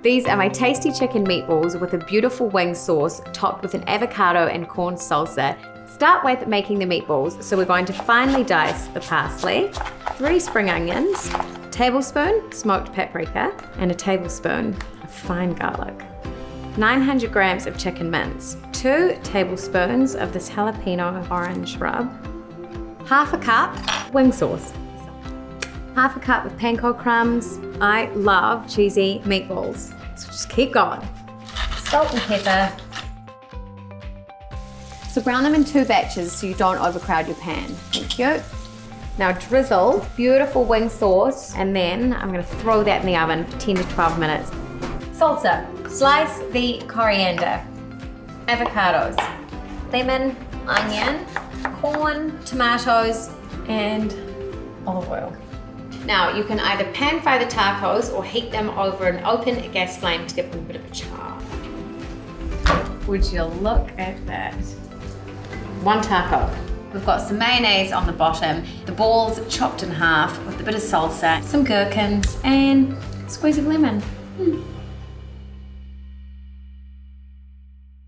These are my tasty chicken meatballs with a beautiful wing sauce topped with an avocado and corn salsa. Start with making the meatballs, so we're going to finely dice the parsley, 3 spring onions, a tablespoon smoked paprika, and a tablespoon of fine garlic. 900 grams of chicken mince, 2 tablespoons of this jalapeno orange rub, half a cup wing sauce, half a cup of panko crumbs. I love cheesy meatballs, so just keep going. Salt and pepper. So brown them in 2 batches so you don't overcrowd your pan. Thank you. Now drizzle beautiful wing sauce, and then I'm gonna throw that in the oven for 10 to 12 minutes. Salsa. Slice the coriander, avocados, lemon, onion, corn, tomatoes, and olive oil. Now you can either pan fry the tacos or heat them over an open gas flame to give them a bit of a char. Would you look at that? 1 taco. We've got some mayonnaise on the bottom, the balls chopped in half with a bit of salsa, some gherkins, and a squeeze of lemon.